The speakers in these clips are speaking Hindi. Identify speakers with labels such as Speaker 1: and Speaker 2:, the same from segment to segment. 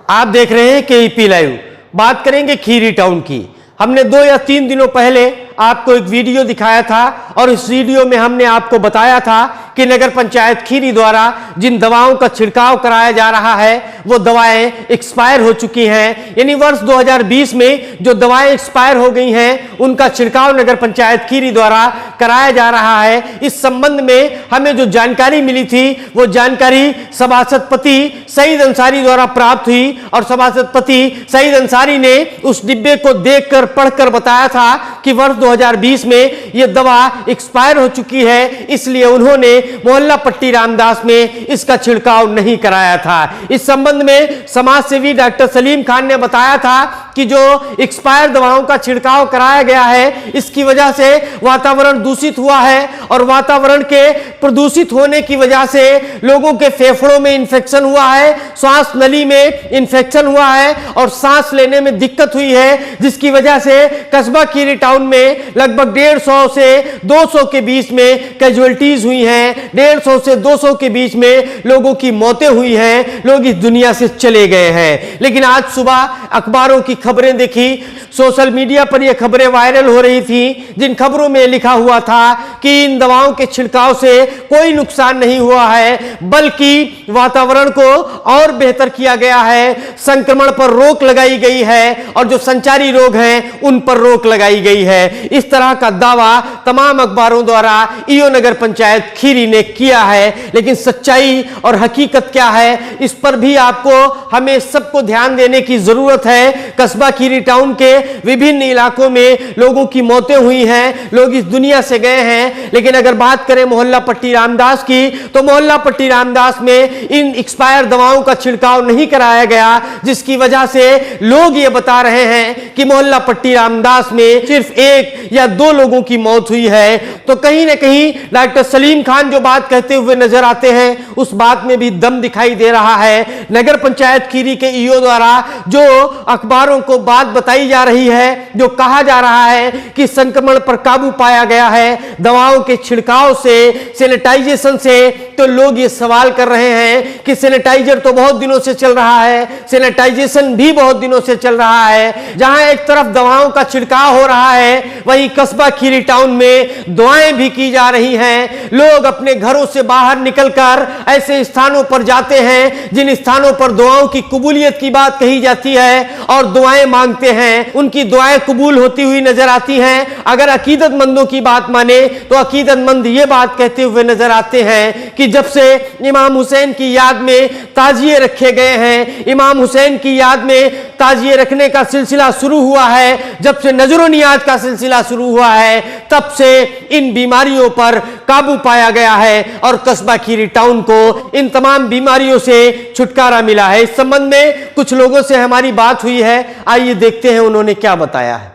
Speaker 1: आप देख रहे हैं केईपी लाइव। बात करेंगे खीरी टाउन की। हमने 2 या 3 दिनों पहले आपको एक वीडियो दिखाया था और इस वीडियो में हमने आपको बताया था कि नगर पंचायत खीरी द्वारा जिन दवाओं का छिड़काव कराया जा रहा है वो दवाएं एक्सपायर हो चुकी हैं। यानी वर्ष 2020 में जो दवाएं एक्सपायर हो गई हैं उनका छिड़काव नगर पंचायत खीरी द्वारा कराया जा रहा है। इस संबंध में हमें जो जानकारी मिली थी वो जानकारी सभासद पति सईद अंसारी द्वारा प्राप्त हुई और सभासद पति सईद अंसारी ने उस डिब्बे को देखकर पढ़कर बताया था कि वर्ष 2020 में यह दवा एक्सपायर हो चुकी है, इसलिए उन्होंने मोहल्ला पट्टी रामदास में इसका छिड़काव नहीं कराया था। इस संबंध में समाज सेवी डॉक्टर सलीम खान ने बताया था कि जो एक्सपायर दवाओं का छिड़काव कराया गया है इसकी वजह से वातावरण दूषित हुआ है और वातावरण के प्रदूषित होने की वजह से लोगों के फेफड़ों में इंफेक्शन हुआ है, श्वास नली में इंफेक्शन हुआ है और सांस लेने में दिक्कत हुई है, जिसकी वजह से कस्बा खीरी टाउन में लगभग 150 से 200 के बीच में कैजुअलिटीज हुई हैं। 150 से 200 के बीच में लोगों की मौतें हुई हैं, लोग इस दुनिया से चले गए हैं। लेकिन आज सुबह अखबारों की खबरें देखी, सोशल मीडिया पर यह खबरें वायरल हो रही थी जिन खबरों में लिखा हुआ था कि इन दवाओं के छिड़काव से कोई नुकसान नहीं हुआ है बल्कि वातावरण को और बेहतर किया गया है, संक्रमण पर रोक लगाई गई है और जो संचारी रोग हैं उन पर रोक लगाई गई है। इस तरह का दावा तमाम अखबारों द्वारा ईओ नगर पंचायत खीरी ने किया है। लेकिन सच्चाई और हकीकत क्या है इस पर भी आपको हमें सबको ध्यान देने की जरूरत है। कस्बा खीरी टाउन के विभिन्न इलाकों में लोगों की मौतें हुई हैं, लोग इस दुनिया से गए हैं। लेकिन अगर बात करें मोहल्ला पट्टी रामदास की तो मोहल्ला पट्टी रामदास में इन एक्सपायर दवाओं का छिड़काव नहीं कराया गया, जिसकी वजह से लोग ये बता रहे हैं कि मोहल्ला पट्टी रामदास में सिर्फ 1 या 2 लोगों की मौत हुई है। तो कहीं ना कहीं डॉक्टर सलीम खान जो बात कहते हुए नजर आते हैं उस बात में भी दम दिखाई दे रहा है। नगर पंचायत खीरी के ईओ द्वारा जो अखबारों को बात बताई जा रही है, जो कहा जा रहा है कि संक्रमण पर काबू पाया गया है दवाओं के छिड़काव से, सैनिटाइजेशन से, तो लोग ये सवाल कर रहे हैं कि सैनिटाइजर तो बहुत दिनों से चल रहा है, सैनिटाइजेशन भी बहुत दिनों से चल रहा है। जहां एक तरफ दवाओं का छिड़काव हो रहा है वहीं कस्बा खीरी टाउन में दुआएं भी की जा रही हैं। लोग अपने घरों से बाहर निकलकर ऐसे स्थानों पर जाते हैं जिन स्थानों पर दुआओं की कबूलियत की बात कही जाती है और दुआएं मांगते हैं, उनकी दुआएं कबूल होती हुई नजर आती हैं। अगर अकीदतमंदों की बात माने तो अकीदतमंद ये बात कहते हुए नजर आते हैं कि जब से इमाम हुसैन की याद में ताजिए रखे गए हैं, इमाम हुसैन की याद में ताजिए रखने का सिलसिला शुरू हुआ है, जब से नजर नियाज का सिलसिला शुरू हुआ है, तब से इन बीमारियों पर काबू पाया गया है और कस्बा खीरी टाउन को इन तमाम बीमारियों से छुटकारा मिला है। इस संबंध में कुछ लोगों से हमारी बात हुई है, आइए देखते हैं उन्होंने क्या बताया है।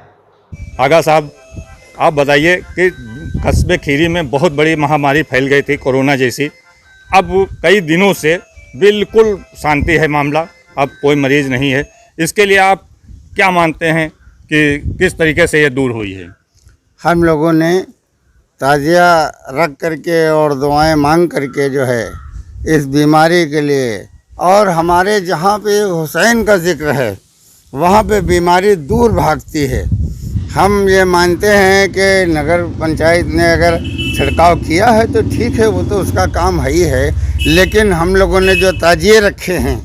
Speaker 2: आगा साहब, आप बताइए कि कस्बे खीरी में बहुत बड़ी महामारी फैल गई थी, कोरोना जैसी। अब कई दिनों से बिल्कुल शांति है मामला, अब कोई मरीज नहीं है। इसके लिए आप क्या मानते हैं कि किस तरीके से ये दूर हुई है?
Speaker 3: हम लोगों ने ताजिया रख करके और दुआएं मांग करके जो है इस बीमारी के लिए, और हमारे जहाँ पे हुसैन का जिक्र है वहाँ पे बीमारी दूर भागती है। हम ये मानते हैं कि नगर पंचायत ने अगर छिड़काव किया है तो ठीक है, वो तो उसका काम है ही है, लेकिन हम लोगों ने जो ताजिए रखे हैं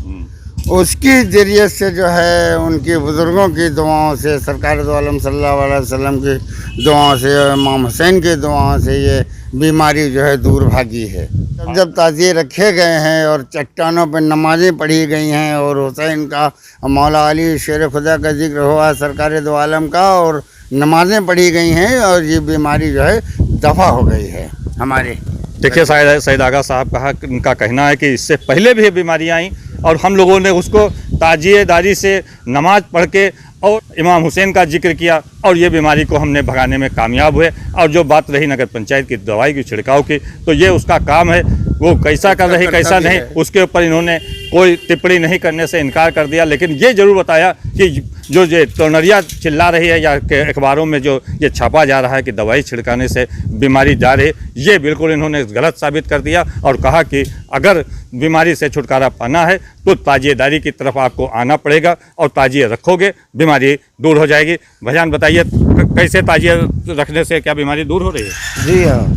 Speaker 3: उसकी ज़रिए से जो है उनके बुज़ुर्गों की दुआओं से, सरकार दो आलम सल्लल्लाहु अलैहि वसल्लम की दुआओं से, इमाम हुसैन की दुआओं से ये बीमारी जो है दूर भागी है। जब ताज़िए रखे गए हैं और चट्टानों पर नमाज़ें पढ़ी गई हैं और हुसैन का, मौला अली शेर खुदा का जिक्र हुआ, सरकार दो आलम का, और नमाज़ें पढ़ी गई हैं और ये बीमारी जो है दफ़ा हो गई है हमारे।
Speaker 2: देखिए सईद आगा साहब उनका कहना है कि इससे पहले भी ये बीमारियाँ आई और हम लोगों ने उसको ताजिएदारी से नमाज पढ़ के और इमाम हुसैन का जिक्र किया और ये बीमारी को हमने भगाने में कामयाब हुए। और जो बात रही नगर पंचायत की दवाई की छिड़काव की, तो ये उसका काम है, वो कैसा कर रही कैसा नहीं उसके ऊपर इन्होंने कोई टिप्पणी नहीं करने से इनकार कर दिया। लेकिन ये जरूर बताया कि जो ये टोनरिया चिल्ला रही है या के अखबारों में जो ये छापा जा रहा है कि दवाई छिड़काने से बीमारी जा रही, ये बिल्कुल इन्होंने गलत साबित कर दिया और कहा कि अगर बीमारी से छुटकारा पाना है तो ताजिएदारी की तरफ आपको आना पड़ेगा और ताजिए रखोगे बीमारी दूर हो जाएगी। भाईजान बताइए कैसे ताजिए रखने से क्या बीमारी दूर हो रही है?
Speaker 4: जी हाँ,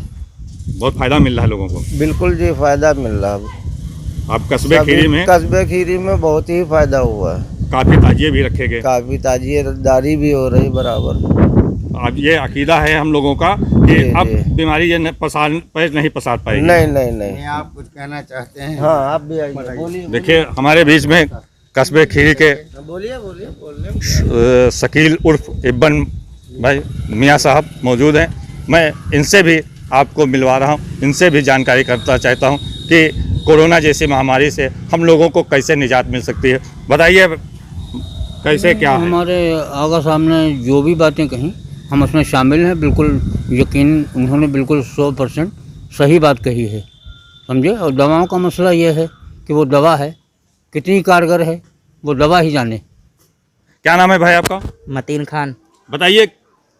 Speaker 2: बहुत फ़ायदा मिल रहा है लोगों को।
Speaker 4: बिल्कुल जी, फ़ायदा मिल रहा है।
Speaker 2: आप कस्बे खीरी में
Speaker 4: कस्बे खीरी में बहुत ही फ़ायदा हुआ है।
Speaker 2: काफ़ी ताजिए भी रखे गए,
Speaker 4: काफ़ी ताजिएदारी भी हो रही बराबर।
Speaker 2: अब ये अकीदा है हम लोगों का कि
Speaker 4: जी,
Speaker 2: अब
Speaker 4: जी।
Speaker 2: बीमारी ये नहीं पसार पाएगी।
Speaker 4: नहीं।
Speaker 3: आप कुछ कहना चाहते हैं?
Speaker 4: हाँ, आप भी आइए, बोलिए।
Speaker 2: देखिए हमारे बीच में कस्बे खीरी के
Speaker 4: बोलिए।
Speaker 2: शकील उर्फ इब्बन भाई मियाँ साहब मौजूद हैं। मैं इनसे भी आपको मिलवा रहा हूँ, इनसे भी जानकारी करना चाहता हूँ कि कोरोना जैसी महामारी से हम लोगों को कैसे निजात मिल सकती है। बताइए कैसे क्या है?
Speaker 5: हमारे आगा सामने जो भी बातें कहीं हम उसमें शामिल हैं। बिल्कुल यकीन उन्होंने बिल्कुल 100% सही बात कही है, समझे। और दवाओं का मसला ये है कि वो दवा है कितनी कारगर है वो दवा ही जाने।
Speaker 2: क्या नाम है भाई आपका?
Speaker 6: मतीन खान।
Speaker 2: बताइए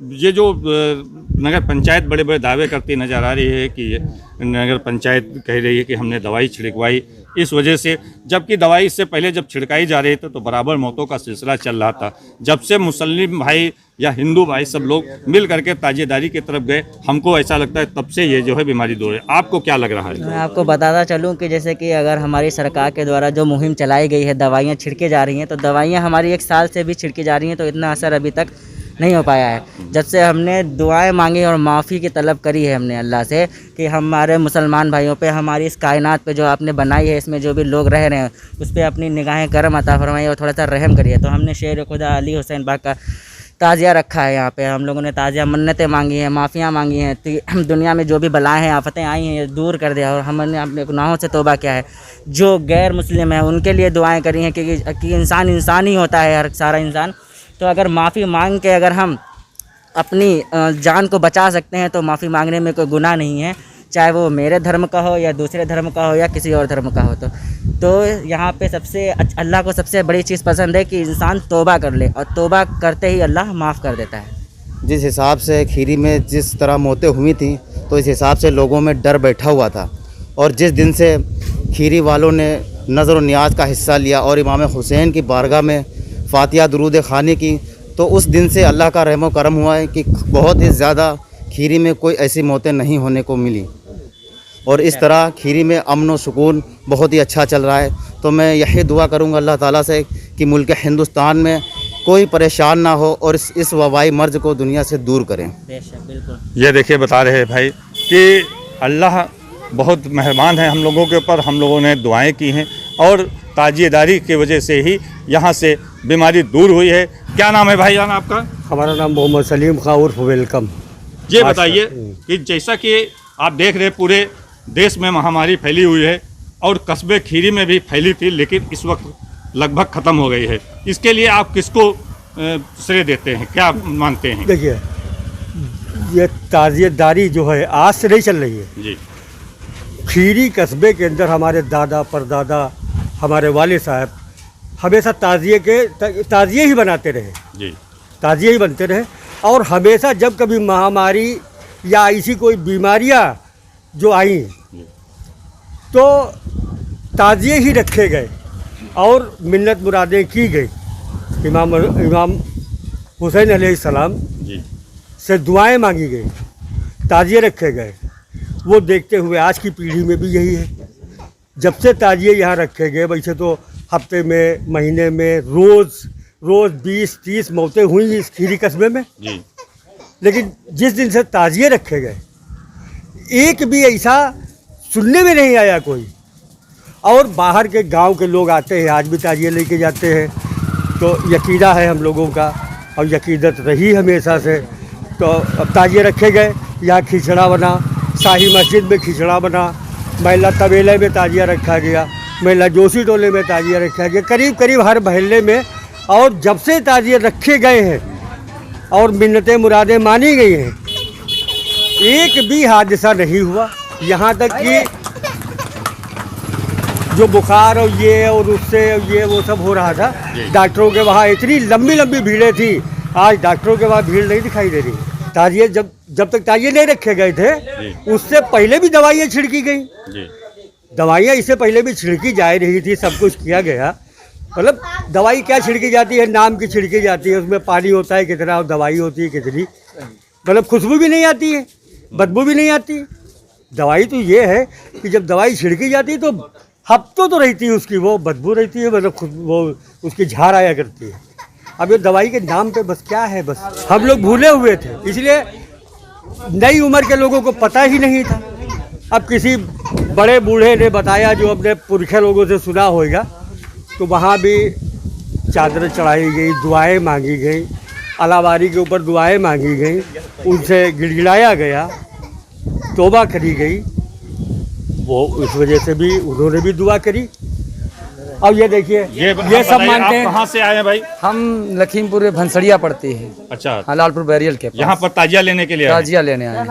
Speaker 2: ये जो नगर पंचायत बड़े बड़े दावे करती नज़र आ रही है कि ये नगर पंचायत कह रही है कि हमने दवाई छिड़कवाई इस वजह से, जबकि दवाई इससे पहले जब छिड़काई जा रही थी तो बराबर मौतों का सिलसिला चल रहा था। जब से मुस्लिम भाई या हिंदू भाई सब लोग मिल करके ताजिएदारी की तरफ गए, हमको ऐसा लगता है तब से ये जो है बीमारी दूर है। आपको क्या लग रहा है?
Speaker 6: मैं आपको बताता चलूं कि जैसे कि अगर हमारी सरकार के द्वारा जो मुहिम चलाई गई है, दवाइयाँ छिड़के जा रही हैं, तो दवाइयाँ हमारी 1 साल से भी छिड़की जा रही हैं, तो इतना असर अभी तक नहीं हो पाया है। जब से हमने दुआएं मांगी और माफ़ी की तलब करी है हमने अल्लाह से कि हमारे मुसलमान भाइयों पे, हमारी इस कायनात पे जो आपने बनाई है, इसमें जो भी लोग रह रहे हैं उस पर अपनी निगाहें करम अता फरमाइए और थोड़ा सा रहम करिए। तो हमने शेर खुदा अली हुसैन बाग का ताज़िया रखा है यहाँ पे। हम लोगों ने ताज़िया मन्नतें मांगी हैं, माफ़ियाँ मांगी हैं, तो दुनिया में जो भी बलाएँ हैं, आफतें आई हैं, ये दूर कर दिया और हमने अपने गुनाहों से तौबा किया है। जो गैर मुस्लिम है उनके लिए दुआएँ करी हैं कि इंसान ही होता है, हर सारा इंसान। तो अगर माफ़ी मांग के अगर हम अपनी जान को बचा सकते हैं तो माफ़ी मांगने में कोई गुनाह नहीं है, चाहे वो मेरे धर्म का हो या दूसरे धर्म का हो या किसी और धर्म का हो। तो यहाँ पे सबसे अल्लाह को सबसे बड़ी चीज़ पसंद है कि इंसान तौबा कर ले, और तौबा करते ही अल्लाह माफ़ कर देता है।
Speaker 7: जिस हिसाब से खीरी में जिस तरह मौतें हुई थी तो इस हिसाब से लोगों में डर बैठा हुआ था, और जिस दिन से खीरी वालों ने नज़र व नियाज का हिस्सा लिया और इमाम हुसैन की बारगाह में फातिहा दुरूद खानी की, तो उस दिन से अल्लाह का रहम व करम हुआ है कि बहुत ही ज़्यादा खीरी में कोई ऐसी मौतें नहीं होने को मिली, और इस तरह खीरी में अमन व सुकून बहुत ही अच्छा चल रहा है। तो मैं यही दुआ करूंगा अल्लाह ताला से कि मुल्क हिंदुस्तान में कोई परेशान ना हो और इस वबाई मर्ज को दुनिया से दूर करें।
Speaker 6: बिल्कुल।
Speaker 2: ये देखिए बता रहे हैं भाई कि अल्लाह बहुत मेहरबान है हम लोगों के ऊपर, हम लोगों ने दुआएं की हैं और ताजिएदारी की वजह से ही यहाँ से बीमारी दूर हुई है। क्या नाम है भाईजान आपका?
Speaker 8: हमारा नाम मोहम्मद सलीम खां उर्फ वेलकम।
Speaker 2: ये बताइए कि जैसा कि आप देख रहे पूरे देश में महामारी फैली हुई है और कस्बे खीरी में भी फैली थी, लेकिन इस वक्त लगभग ख़त्म हो गई है। इसके लिए आप किसको श्रेय देते हैं, क्या मानते हैं?
Speaker 8: देखिए, ये ताजिएदारी जो है आज से नहीं चल रही है
Speaker 2: जी।
Speaker 8: खीरी कस्बे के अंदर हमारे दादा परदादा, हमारे वाले साहब हमेशा ताजिए ही बनाते रहे
Speaker 2: जी,
Speaker 8: ताजिए ही बनते रहे, और हमेशा जब कभी महामारी या ऐसी कोई बीमारियां जो आई तो ताजिए ही रखे गए और मिन्नत मुरादें की गई। इमाम हुसैन अलैहिस्सलाम
Speaker 2: जी
Speaker 8: से दुआएं मांगी गई, ताजिए रखे गए। वो देखते हुए आज की पीढ़ी में भी यही है। जब से ताजिए यहाँ रखे गए, वैसे तो हफ्ते में, महीने में रोज़ 20-30 मौतें हुई इस खीरी कस्बे में
Speaker 2: जी,
Speaker 8: लेकिन जिस दिन से ताजिए रखे गए एक भी ऐसा सुनने में नहीं आया कोई। और बाहर के गांव के लोग आते हैं, आज भी ताजिए लेके जाते हैं। तो यकीदा है हम लोगों का और यकीदत रही हमेशा से। तो अब ताजिए रखे गए, यहाँ खिचड़ा बना, शाही मस्जिद में खिचड़ा बना, महिला तबेले में ताजिया रखा गया, महिला जोशी टोले में ताजिया रखा गया, करीब करीब हर महल्ले में। और जब से ताजिए रखे गए हैं और मिन्नतें मुरादें मानी गई हैं, एक भी हादसा नहीं हुआ। यहाँ तक कि जो बुखार और ये और उससे ये वो सब हो रहा था, डॉक्टरों के वहाँ इतनी लंबी लंबी भीड़ें थी। आज डॉक्टरों के वहाँ भीड़ नहीं दिखाई दे रही। ताजिए जब तक ताजिए नहीं रखे गए थे, उससे पहले भी दवाइयाँ छिड़की गई। दवाइयाँ इससे पहले भी छिड़की जा रही थी, सब कुछ किया गया। मतलब दवाई क्या छिड़की जाती है, नाम की छिड़की जाती है, उसमें पानी होता है कितना और दवाई होती है कितनी। मतलब खुशबू भी नहीं आती है, बदबू भी नहीं आती। दवाई तो ये है कि जब दवाई छिड़की जाती है तो हफ्तों तो रहती है उसकी वो बदबू रहती है, मतलब वो उसकी झार आया करती है। अब ये दवाई के नाम पे बस क्या है, बस हम लोग भूले हुए थे, इसलिए नई उम्र के लोगों को पता ही नहीं था। अब किसी बड़े बूढ़े ने बताया, जो अपने पुरखे लोगों से सुना होगा, तो वहाँ भी चादर चढ़ाई गई, दुआएं मांगी गई, अलावारी के ऊपर दुआएं मांगी गई, उनसे गिड़गिड़ाया गया, तौबा करी गई। वो इस वजह से भी उन्होंने भी दुआ करी। अब ये देखिए, ये सब मानते हैं।
Speaker 2: कहाँ से आए हैं भाई?
Speaker 9: हम लखीमपुर भंसड़िया पड़ते हैं।
Speaker 2: अच्छा,
Speaker 9: हाँ, लालपुर बैरियल के पास।
Speaker 2: यहाँ पर ताजिया लेने के लिए आए हैं?
Speaker 9: ताजिया लेने आए हैं।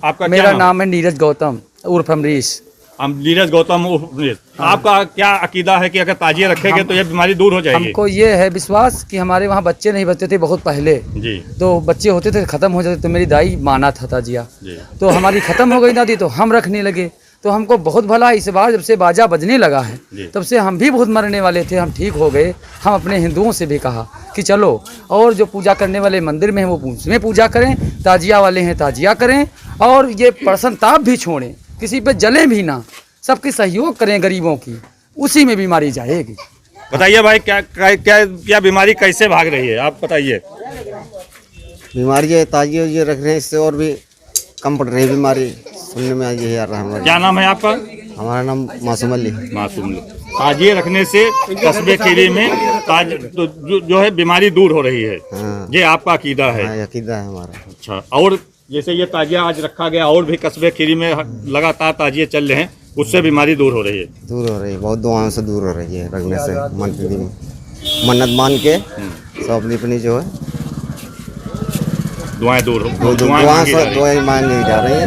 Speaker 2: आपका
Speaker 9: मेरा
Speaker 2: क्या
Speaker 9: नाम है नीरज गौतम उर्फ अमरीश।
Speaker 2: नीरज गौतम उर्फ अमरीश। आपका क्या अकीदा है कि अगर ताजिया रखेंगे तो ये बीमारी दूर हो जाएगी?
Speaker 9: हमको ये है विश्वास कि हमारे वहाँ बच्चे नहीं बचते थे बहुत पहले
Speaker 2: जी,
Speaker 9: तो बच्चे होते थे खत्म हो जाते, तो मेरी दाई माना था ताजिया, तो हमारी खत्म हो गई दादी, तो हम रखने लगे। तो हमको बहुत भला इस बार जब से बाजा बजने लगा है, तब से हम भी बहुत मरने वाले थे, हम ठीक हो गए। हम अपने हिंदुओं से भी कहा कि चलो, और जो पूजा करने वाले मंदिर में हैं वो उसमें पूजा करें, ताजिया वाले हैं ताजिया करें, और ये प्रसन्न ताप भी छोड़ें, किसी पे जलें भी ना, सबकी सहयोग करें गरीबों की, उसी में बीमारी जाएगी।
Speaker 2: बताइए भाई, क्या बीमारी कैसे भाग रही है, आप बताइए।
Speaker 3: बीमारी ताजिए ये रख रहे हैं, इससे और भी कम पड़ रही है बीमारी। सुनने में ये आ रहा है हमारा।
Speaker 2: क्या नाम है आपका?
Speaker 3: हमारा नाम मासूम अली।
Speaker 2: मासूम अली। ताजिए रखने से कस्बे खीरी में तो जो है बीमारी दूर हो रही है।
Speaker 3: हाँ।
Speaker 2: ये आपका अकीदा है?
Speaker 3: हाँ, अकीदा है हमारा।
Speaker 2: अच्छा, और जैसे ये ताजिया आज रखा गया, और भी कस्बे खीरी में लगातार ताजिए चल रहे हैं, उससे बीमारी दूर हो रही है?
Speaker 3: दूर हो रही है, बहुत दुआओं से दूर हो रही है रखने से। मन्नत मान के सब अपनी अपनी जो है
Speaker 2: दुआएं दूर हो,
Speaker 3: दुआएं मांगी जा रही है।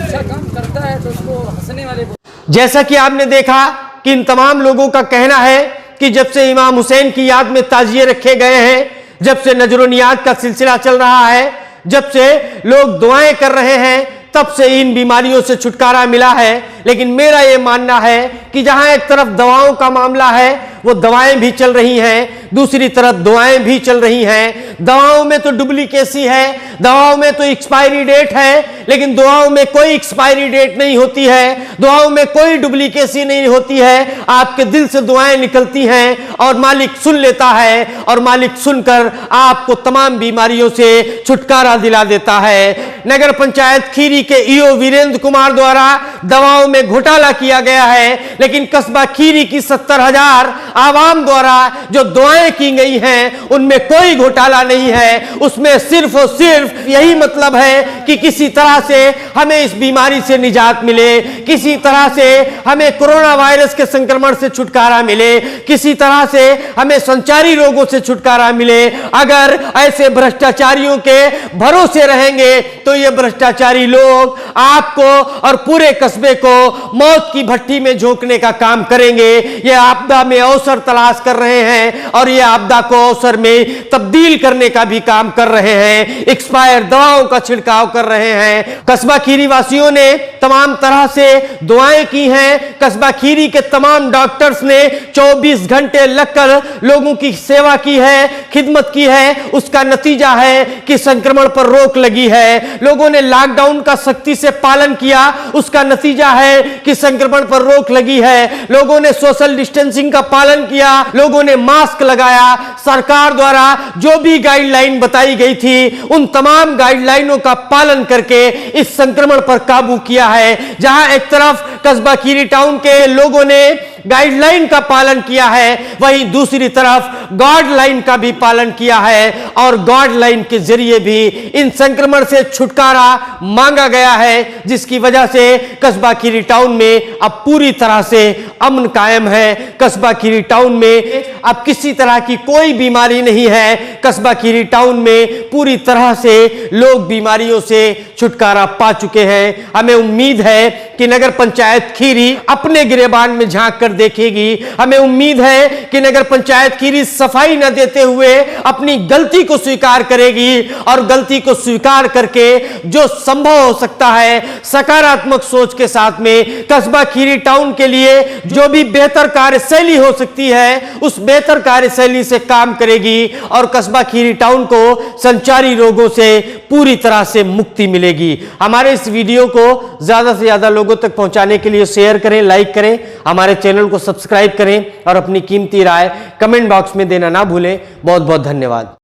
Speaker 1: जैसा कि आपने देखा कि इन तमाम लोगों का कहना है कि जब से इमाम हुसैन की याद में ताजिए रखे गए हैं, जब से नजर नियाज का सिलसिला चल रहा है, जब से लोग दुआएं कर रहे हैं, तब से इन बीमारियों से छुटकारा मिला है। लेकिन मेरा ये मानना है कि जहां एक तरफ दवाओं का मामला है, वो दवाएं भी चल रही हैं, दूसरी तरफ दुआएं भी चल रही हैं। दवाओं में तो डुप्लीकेसी है, दवाओं में तो एक्सपायरी डेट है, लेकिन दुआओं में कोई एक्सपायरी डेट नहीं होती है, दुआओं में कोई डुप्लीकेसी नहीं होती है। आपके दिल से दुआएं निकलती हैं और मालिक सुन लेता है, और मालिक सुनकर आपको तमाम बीमारियों से छुटकारा दिला देता है। नगर पंचायत खीरी के ईओ वीरेंद्र कुमार द्वारा दवाओं में घोटाला किया गया है, लेकिन कस्बा खीरी की 70,000 आवाम द्वारा जो दुआएं की गई हैं, उनमें कोई घोटाला नहीं है। उसमें सिर्फ और सिर्फ यही मतलब है कि किसी तरह से हमें इस बीमारी से निजात मिले, किसी तरह से हमें कोरोना वायरस के संक्रमण से छुटकारा मिले, किसी तरह से हमें संचारी रोगों से छुटकारा मिले। अगर ऐसे भ्रष्टाचारियों के भरोसे रहेंगे तो ये भ्रष्टाचारी लोग आपको और पूरे कस्बे को मौत की भट्टी में झोंकने का काम करेंगे। ये आपदा में अवसर तलाश कर रहे हैं और ये आपदा को अवसर में तब्दील करने का भी काम कर रहे हैं। एक्सपायर दवाओं का छिड़काव कर रहे हैं। कस्बा खीरी वासियों ने तमाम तरह से दुआएं की हैं। कस्बा खीरी के तमाम डॉक्टर्स ने 24 घंटे लगकर लोगों की सेवा की है, खिदमत की है। उसका नतीजा है कि संक्रमण पर रोक लगी है। लोगों ने लॉकडाउन का सख्ती से पालन किया, उसका नतीजा है कि संक्रमण पर रोक लगी है। लोगों ने सोशल डिस्टेंसिंग का पालन किया, लोगों ने मास्क लगाया। सरकार द्वारा जो भी गाइडलाइन बताई गई थी, उन तमाम गाइडलाइनों का पालन करके इस संक्रमण पर काबू किया है। जहां एक तरफ कस्बा खीरी टाउन के लोगों ने गाइडलाइन का पालन किया है, वहीं दूसरी तरफ गाइडलाइन का भी पालन किया है और गाइडलाइन के जरिए भी इन संक्रमण से छुटकारा मांगा गया है, जिसकी वजह से कस्बा खीरी टाउन में अब पूरी तरह से अमन कायम है। कस्बा खीरी टाउन में अब किसी तरह की कोई बीमारी नहीं है। कस्बा खीरी टाउन में पूरी तरह से लोग बीमारियों से छुटकारा पा चुके हैं। हमें उम्मीद है कि नगर पंचायत खीरी अपने गिरेबान में झांक कर देखेगी। हमें उम्मीद है कि नगर पंचायत खीरी सफाई न देते हुए अपनी गलती को स्वीकार करेगी और गलती को स्वीकार करके जो संभव हो सकता है सकारात्मक सोच के साथ में कस्बा खीरी टाउन के लिए जो भी बेहतर कार्यशैली हो सकती है उस बेहतर कार्यशैली से काम करेगी और कस्बा खीरी टाउन को संचारी रोगों से पूरी तरह से मुक्ति मिलेगी। हमारे इस वीडियो को ज्यादा से ज्यादा लोगों तक पहुंचाने के लिए शेयर करें, लाइक करें, हमारे चैनल को सब्सक्राइब करें और अपनी कीमती राय कमेंट बॉक्स में देना ना भूलें। बहुत बहुत धन्यवाद।